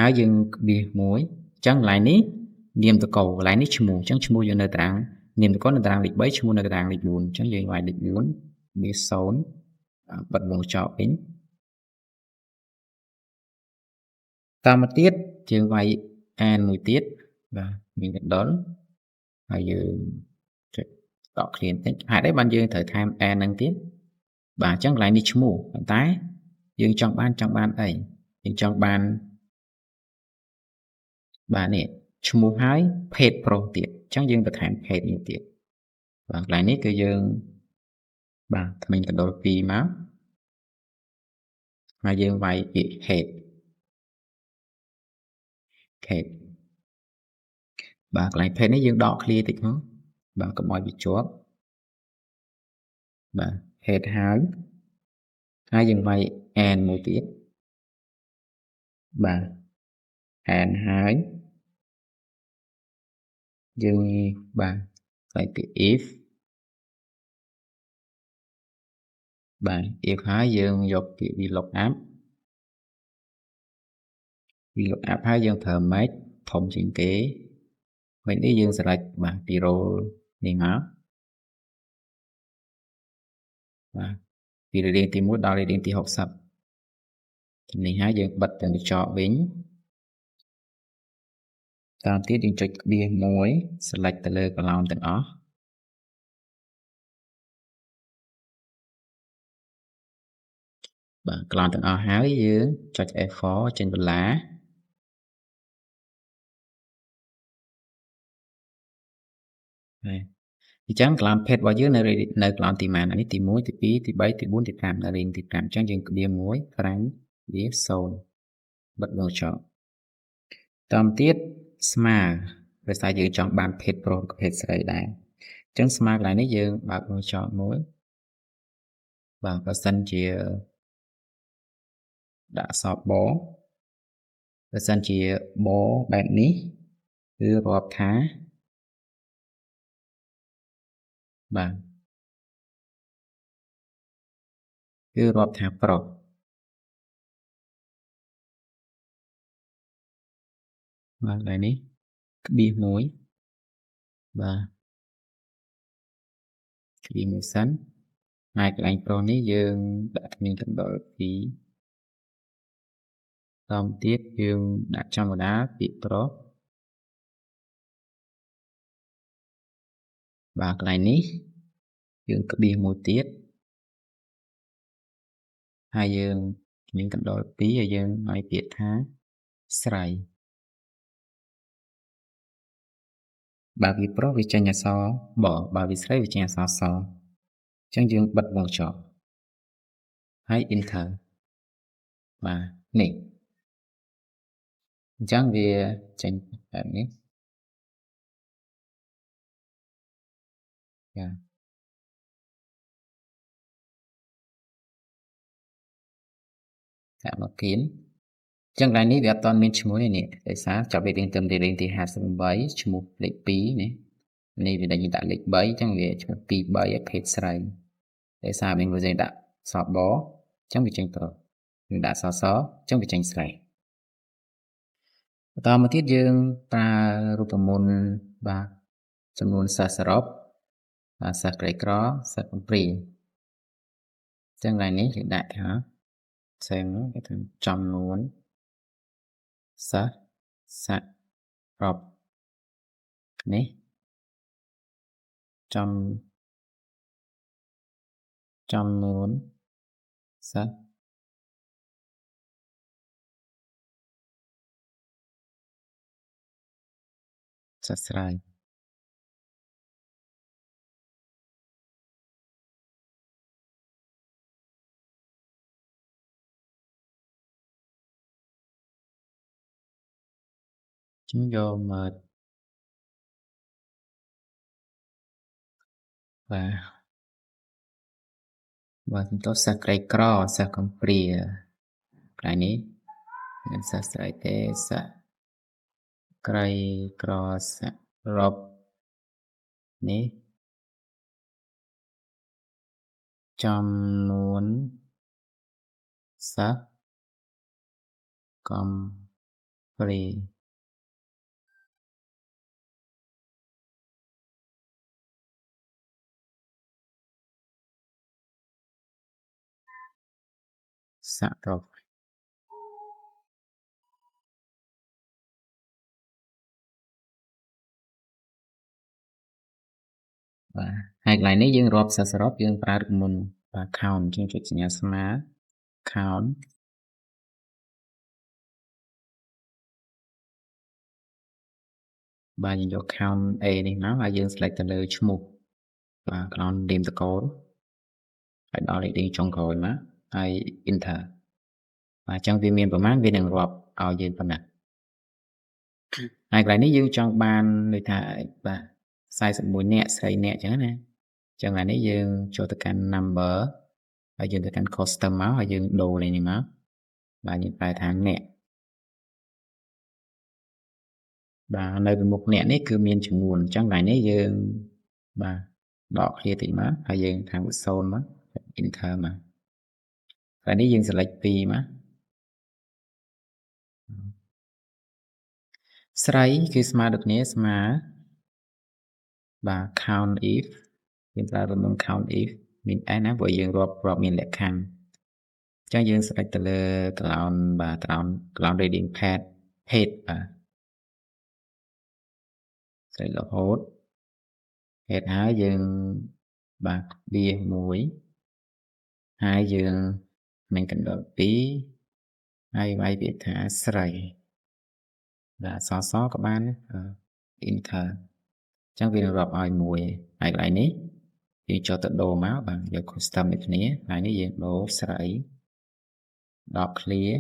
ហើយយើងក្បៀស1អញ្ចឹងកន្លែងនេះនាមតកកន្លែងនេះឈ្មោះអញ្ចឹងឈ្មោះយើងនៅតារាងនាមតកនៅតារាងលេខ3ឈ្មោះនៅតារាងលេខ4អញ្ចឹងយើងវាយលេខ4វា0បិទវងចោលវិញតមកទៀតយើងវាយ n មួយទៀតបាទមានកណ្ដុរហើយយើងចុចតក់ឃ្លានតិចហេតុអីបានយើងត្រូវថែម n ហ្នឹងទៀតបាទអញ្ចឹងកន្លែងនេះឈ្មោះប៉ុន្តែយើងចង់បានអីយើងចង់បានបាទនេះឈ្មោះហើយភេទប្រុសទៀតអញ្ចឹងយើងបន្ថែមភេទនេះទៀតបាទកន្លែងនេះគឺយើងបាទថ្មីកណ្ដុរ2មកហើយយើងវាយពាក្យ head បាទកន្លែង page នេះយើងដក clear តិចមកបាទកុំឲ្យវាជាប់បាទ head ហើយយើងវាយ n មួយទៀតបាទ n ហើយយើងបាទវាយពាក្យ if បាទ if ហើយយើងយកពាក្យ vlookup ហើយយើងប្រើ make ធំជាងគេពេលនេះយើង select បាទពី row នេះមកបាទពីរៀងទី1ដល់រៀងទី60នេះហើយយើងបិទទៅកញ្ចក់វិញតាមទៀតយើងចុចក្បៀស1 select ទៅលើ column ទាំងអស់បាទ column ទាំងអស់ហើយយើងចុច F4 ចេញបន្លាអញ្ចឹង column page របស់យើងនៅ column ទីម៉ាននេះទី1ទី2ទី3ទី4ទី5នៅរៀងទី5អញ្ចឹងយើងក្បៀស1 5វា0បិទវងចោលតាមទៀតស្មើដោយសារយើងចង់បានភេទប្រុសភេទស្រីដែរអញ្ចឹងស្មើកន្លែងនេះយើងបើកវងចោលមួយបាទបើសិនជាដាក់អក្សរបបើសិនជាបែបនេះគឺរាប់ថាបាទគឺរាប់ថាប្រុសបាទកន្លែងនេះក្បៀស1បាទក្បៀស1សិនហើយកន្លែងប្រុសនេះយើងដាក់គ្មានកណ្ដុរ2តាមទៀតយើងដាក់ចំកណ្ដាលពាក្យប្រុសបាទកន្លែងនេះយើងក្បៀស1ទៀតហើយយើងមានកណ្ដុរ2ហើយយើងឲ្យពាក្យថាស្រីបើវាប្រុសវាចេញអក្សរបបើវាស្រីវាចេញអក្សរសអញ្ចឹងយើងបិទវងចោលហើយ enter បាទនេះអញ្ចឹងវាចេញបែបនេះចាដាក់មកគៀនអញ្ចឹងកន្លែងនេះវាអត់ទាន់មានឈ្មោះទេនេះដោយសារចាប់វារៀងទៅរៀងទី58ឈ្មោះលេខ2នេះវាដាក់លេខ3អញ្ចឹងវាឈ្មោះ2 3ឲ្យភេទស្រីដោយសារមានវាដាក់សបអញ្ចឹងវាចេញប្រុសយើងដាក់សអញ្ចឹងវាចេញស្រីបន្តមកទៀតយើងប្រើរូបមន្តបាទចំនួនសិស្សសរុបបាទសិស្សក្រីក្រសិស្សកំព្រាអញ្ចឹងកន្លែងនេះយើងដាក់ថាផ្សេងគេថាចំនួនសិស្សសរុបនេះចំនួនសិស្សស្រីខ្ញុំយកមកបាទបន្តសិស្សក្រីក្រសិស្សកំព្រាកន្លែងនេះមានសិស្សស្រីទេសិស្សក្រីក្រសរុបនេះចំនួនសិស្សកំ free សរុបបាទហើយកន្លែងនេះយើងរាប់សិស្សសរុបយើងប្រើរូបមន្តបាទ count យើងចុចសញ្ញាស្មើ count បាទយើងយក count A នេះមកហើយយើង select ទៅលើឈ្មោះបាទ count នាមតកូលហើយដល់ heading ចុងក្រោយមកហើយ enter បាទអញ្ចឹងវាមានប្រមាណវានឹងរាប់ឲ្យយើងប៉ុណ្ណាហើយកន្លែងនេះយើងចង់បានដូចថាបាទ41នាក់ស្រីនាក់អញ្ចឹងណាអញ្ចឹងអានេះយើងចូលទៅកាន់ number ហើយយើងទៅកាន់ custom មកហើយយើងដូរលេខនេះមកបាទយើងប្រែថាអ្នកបាទនៅពីមុខអ្នកនេះគឺមានចំនួនអញ្ចឹងកន្លែងនេះយើងបាទដក clear តិចមកហើយយើងខាង0មក enter មកហើយនេះយើង select 2មកស្រីគឺស្មើដូចគ្នាស្មើបាទ count if យើងប្រើរំង count if មាន s ណាព្រោះយើងរាប់មានលក្ខខណ្ឌអញ្ចឹងយើង select ទៅលើ cloud បាទ cloud reading pad page បាទ select រហូត head ហើយយើងបាទវា1ហើយយើងមានកណ្ដុរ2ហើយវាយពាក្យថាស្រីបាទសក៏បាន enter អញ្ចឹងវានឹងរាប់ឲ្យ1ហើយកន្លែងនេះយើងចូលទៅដូរមកបាទយក custom ដូចគ្នាហើយនេះយើងដូរស្រីដក clear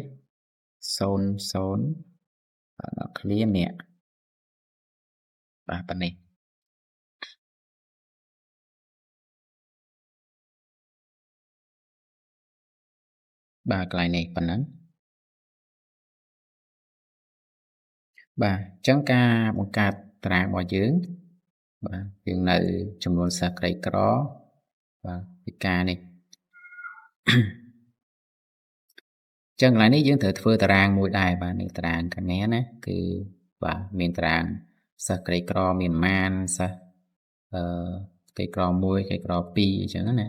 00បាទដក clear អ្នកបាទប៉ុណ្នេះបាទកន្លែងនេះប៉ុណ្ណឹងបាទអញ្ចឹងការបង្កើតតារាងរបស់យើងបាទយើងនៅចំនួនសិស្សក្រីក្របាទពីការនេះចឹងកន្លែងនេះយើងត្រូវធ្វើតារាងមួយដែរបាទនេះតារាងកញ្ញាណាគឺបាទមានតារាងសិស្សក្រីក្រមានប្រមាណសិស្សក្រីក្រ1ក្រីក្រ2អញ្ចឹងណា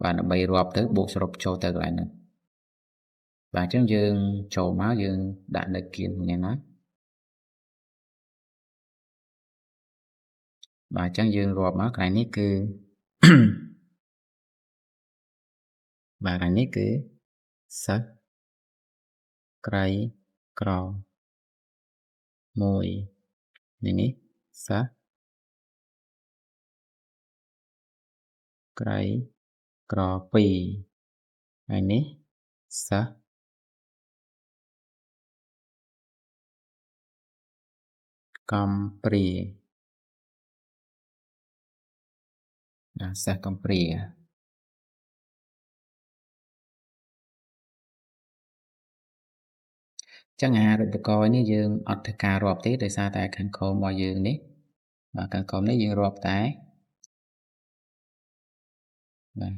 បាទដើម្បីរាប់ទៅបូកសរុបចូលទៅកន្លែងហ្នឹងបាទអញ្ចឹងយើងចូលមកយើងដាក់នៅគៀននេះណាបាទអញ្ចឹងយើងរាប់មកកន្លែងនេះគឺបាទកន្លែងនេះគឺសិស្សក្រីក្រ1នេះសិស្សក្រីក្រ2ហើយនេះសិស្សកំព្រាសិស្សកំព្រាចឹងអារូបករណ៍នេះយើងអត់ធ្វើការរាប់ទេដោយសារតែខាងក្រោមរបស់យើងនេះបាទខាងក្រោមនេះយើងរាប់តែបាទ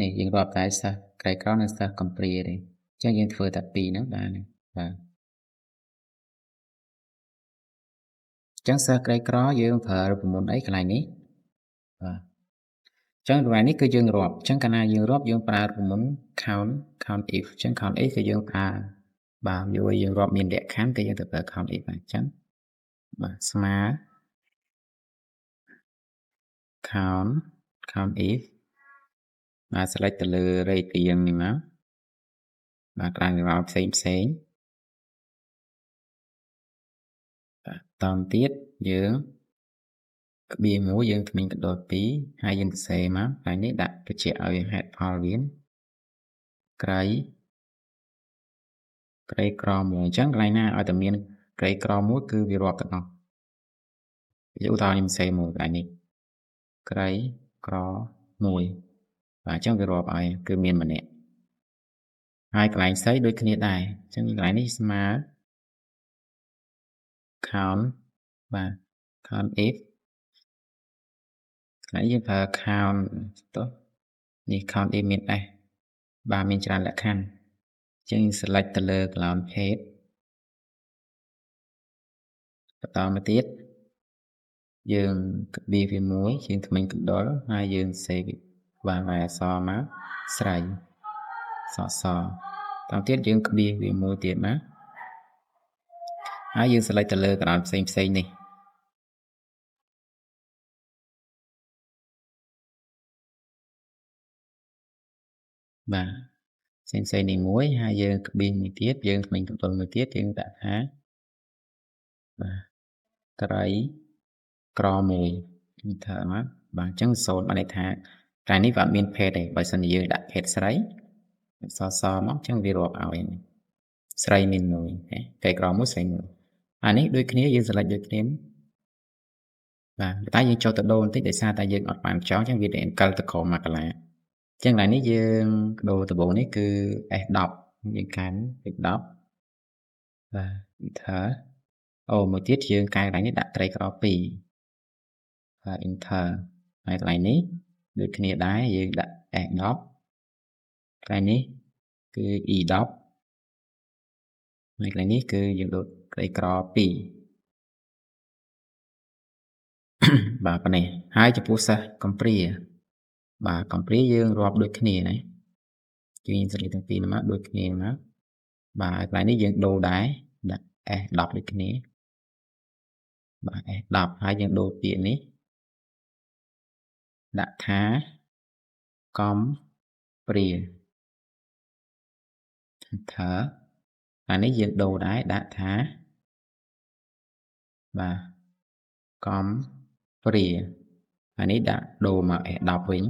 នេះយើងរាប់តែសិស្សក្រីក្រនិងសិស្សកំព្រាទេអញ្ចឹងយើងធ្វើតែ2ហ្នឹងបាទបាទអញ្ចឹងសិស្សក្រីក្រយើងប្រើរូបមន្តអីកន្លែងនេះបាទអញ្ចឹងកន្លែងនេះគឺយើងរាប់អញ្ចឹងកាលណាយើងរាប់យើងប្រើរូបមន្ត count if អញ្ចឹង count if គឺយើងប្រើបាទយកឲ្យយើងរាប់មានលក្ខខណ្ឌគឺយើងទៅប្រើ count if អញ្ចឹងបាទស្មើ count if បាទ select ទៅលើ rating នេះមកបាទក្រៅពីផ្សេងបាទតទៅទៀតយើងក្បៀ1យើងគ្មានកណ្ដុរ2ហើយយើងសរសេរមកហើយនេះដាក់បញ្ជាក់ឲ្យហេតុផលវាក្រីក្រ1អញ្ចឹងកន្លែងណាឲ្យតែមានក្រីក្រ1គឺវារាប់ទាំងអស់ឧទាហរណ៍ខ្ញុំសរសេរមកកន្លែងនេះក្រីក្រ1បាទអញ្ចឹងវារាប់ឲ្យគឺមានម្នាក់ហើយកន្លែងស្អីដូចគ្នាដែរអញ្ចឹងកន្លែងនេះស្មើ count បាទ count if កន្លែងយើងប្រើ count ទៅនេះ count if មាន s បាទមានច្រើនលក្ខខណ្ឌអញ្ចឹង select ទៅលើ cloud page បន្តមកទៀតយើងក្បៀវាមួយជាងថ្មិញកណ្ដុរហើយយើងសេវាយអក្សរមកស្រៃសតាមទៀតយើងក្បៀវាមួយទៀតមកហើយយើង select ទៅលើកណ្ដាលផ្សេងនេះបាទផ្សេងនេះមួយហើយយើងក្បៀមួយទៀតយើងថ្មិញកណ្ដុរមួយទៀតយើងដាក់ថាបាទត្រីក្រមួយថាមកបាទអញ្ចឹង0បានន័យថាតែនេះវាអត់មានភេទទេបើសិនជាយើងដាក់ភេទស្រីអក្សរសមកអញ្ចឹងវារាប់ឲ្យស្រីមាន1ត្រីក្រមួយស្រី1អានេះដូចគ្នាយើង select ដូចគ្នាបាទតែយើងចុះទៅដូរបន្តិចដោយសារតែយើងអត់បានចង់អញ្ចឹងវាតែអង្គទៅក្រោមមួយកន្លែងអញ្ចឹងឡើយនេះយើងដូរដំបូងនេះគឺ S10 យើងកាន់លេខ10បាទ enter អូមួយទៀតយើងកែកន្លែងនេះដាក់ត្រីក្រ2បាទ enter ហើយកន្លែងនេះដូចគ្នាដែរយើងដាក់ S10 កន្លែងនេះគឺ E10 ហើយកន្លែងនេះគឺយើងដូរត្រីក្រ2បាទប៉ុណ្ណេះហើយចំពោះសិស្សកំព្រាបាទកំព្រាយើងរាប់ដូចគ្នាណាយើងសេរីទាំងពីរមកដូចគ្នាមកបាទកន្លែងនេះយើងដូរដែរដាក់ S10 ដូចគ្នាបាទ S10 ហើយយើងដូរពាក្យនេះដាក់ថាកំព្រា enter អានេះយើងដូរដែរដាក់ថាបាទកំព្រាអានេះដាក់ដូរមក S10 វិញ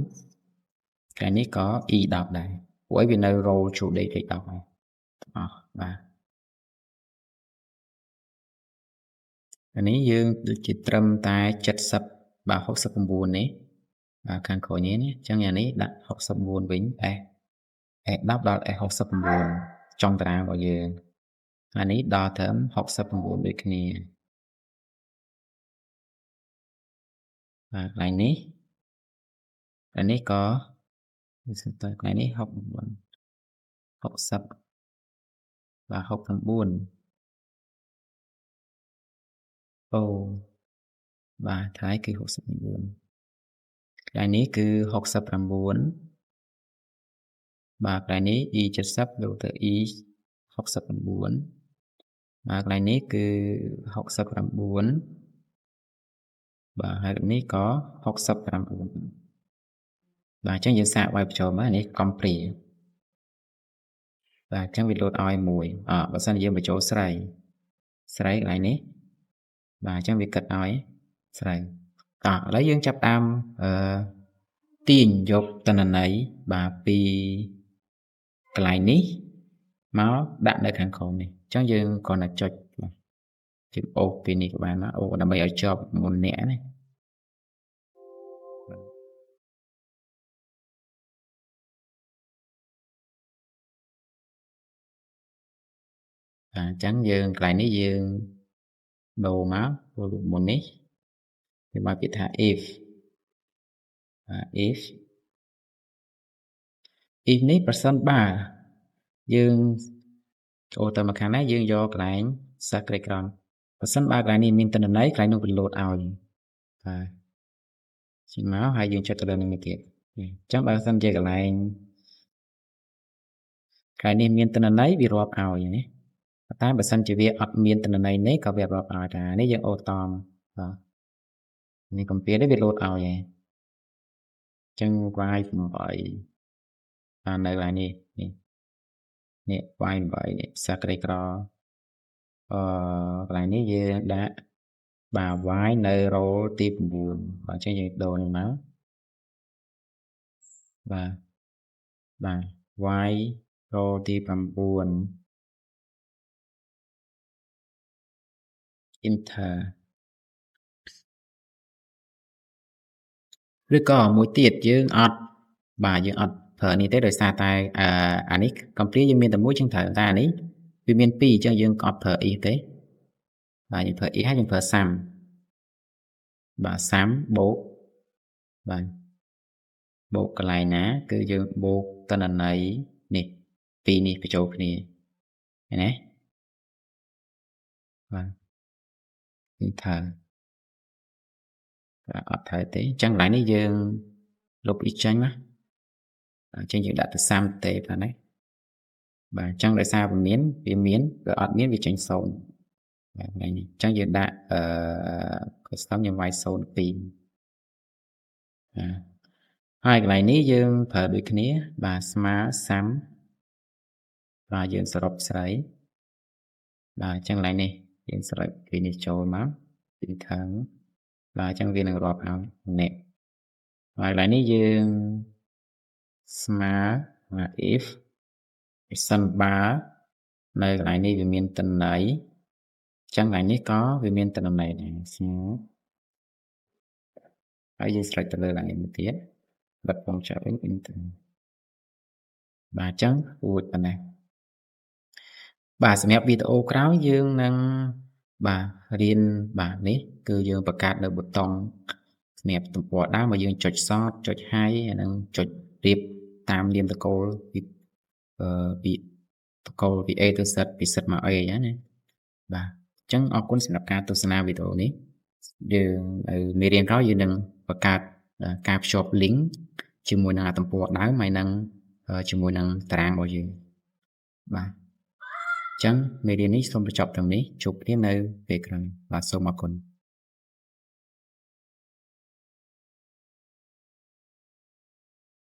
កន្លែងនេះក៏ E10 ដែរព្រោះអីវានៅ roll ជួរដេកលេខ10ហើយអស់បាទអានេះយើងដូចជាត្រឹមតែ70បាទ69នេះបាទខាងក្រោយនេះណាអញ្ចឹងអានេះដាក់69វិញ S10 ដល់ S69 ចុងតារាងរបស់យើងអានេះដល់ត្រឹម69ដូចគ្នាបាទកន្លែងនេះអានេះក៏សិនតើកន្លែងនេះ69 60បាទ69អូបាទថ្លៃគឺ69កន្លែងនេះគឺ69បាទកន្លែងនេះ E70 ដូរទៅ E69បាទកន្លែងនេះគឺ69បាទហើយនេះក៏69បាទអញ្ចឹងយើងសាកវាយបញ្ចូលមកនេះកំព្រាបាទអញ្ចឹងវាលោតឲ្យ1បើសិនជាយើងបញ្ចូលស្រីកន្លែងនេះបាទអញ្ចឹងវាគិតឲ្យស្រីឥឡូវយើងចាប់តាមទាញយកតនន័យបាទពីកន្លែងនេះមកដាក់នៅខាងក្រោមនេះអញ្ចឹងយើងគ្រាន់តែចុចជាអូសពីនេះក៏បានអូសដើម្បីឲ្យជាប់មុនអ្នកណាអញ្ចឹងយើងកន្លែងនេះយើងដូរមកមុននេះវាមកពាក្យថា if នេះប្រសិនបើយើងចូលទៅមកខាងនេះយើងយកកន្លែងសាក្រីក្រមប្រសិនបើកន្លែងនេះមានតនន័យកន្លែងនោះវាលោតឲ្យបាទជិះមកហើយយើងចុចទៅលើនឹងទៀតអញ្ចឹងបើសិនជាកន្លែងនេះមានតនន័យវារាប់ឲ្យណាតែបើសិនជាវាអត់មានតនន័យនេះក៏វារាប់ឲ្យដែរនេះយើងអូតមបាទនេះកំពីនេះវាលោតឲ្យអញ្ចឹងវាយ8នៅកន្លែងនេះវាយ8នេះសាក្រីក្រកន្លែងនេះយើងដាក់បាទវាយនៅរ៉ូទី9បាទអញ្ចឹងយើងដូរនេះមកបាទវាយរ៉ូទី9 enter ឬក៏មួយទៀតយើងអត់ប្រើនេះទេដោយសារតែអានេះកំព្រាយើងមានតែមួយចឹងត្រូវតែអានេះវាមាន2អញ្ចឹងយើងក៏អត់ប្រើ if ទេបាទយើងប្រើ if ហើយយើងប្រើ sum បាទ sum បូកបាទបូកកន្លែងណាគឺយើងបូកតនន័យនេះ2នេះបញ្ចូលគ្នាឃើញទេបាទ printer អត់ត្រូវទេអញ្ចឹងកន្លែងនេះយើងលុបវាចេញណាអញ្ចឹងយើងដាក់ទៅសាមទេប៉ុណ្ណេះបាទអញ្ចឹងដោយសារវាមានក៏អត់មានវាចេញ0បាទថ្ងៃនេះអញ្ចឹងយើងដាក់custom យើងវាយ02ហើយកន្លែងនេះយើងប្រើដូចគ្នាបាទស្មើសាំបាទយើងសរុបស្រីបាទអញ្ចឹងកន្លែងនេះយើងសរុបពីនេះចូលមកពីខាងបាទអញ្ចឹងវានឹងរាប់ឲ្យអ្នកហើយកន្លែងនេះយើងស្មើ if action bar នៅកន្លែងនេះវាមានតន័យអញ្ចឹងកន្លែងនេះក៏វាមានតន័យដែរស្មើហើយយើងស្រេចទៅលើកន្លែងនេះទៀតបិទពងចប់វិញទៅបាទអញ្ចឹងរួចប៉ុណ្ណេះបាទសម្រាប់វីដេអូក្រោយយើងនឹងបាទរៀនបាទនេះគឺយើងបង្កើតនៅប៊ូតុងសម្រាប់ទំព័រដើមមកយើងចុច sort ចុច hide ហើយនឹងចុចរៀបតាមនាមតកូលពីតកូលពី A ទៅ Z ពី Z មក A អញ្ចឹងណាបាទអញ្ចឹងអរគុណសម្រាប់ការទស្សនាវីដេអូនេះយើងនៅមេរៀនក្រោយយើងនឹងបង្កើតការភ្ជាប់ link ជាមួយនឹងទំព័រដើមហើយនឹងជាមួយនឹងតារាងរបស់យើងបាទអញ្ចឹងមេរៀននេះសូមបញ្ចប់ត្រឹមនេះជួបគ្នានៅពេលក្រោយបាទសូមអរគុណ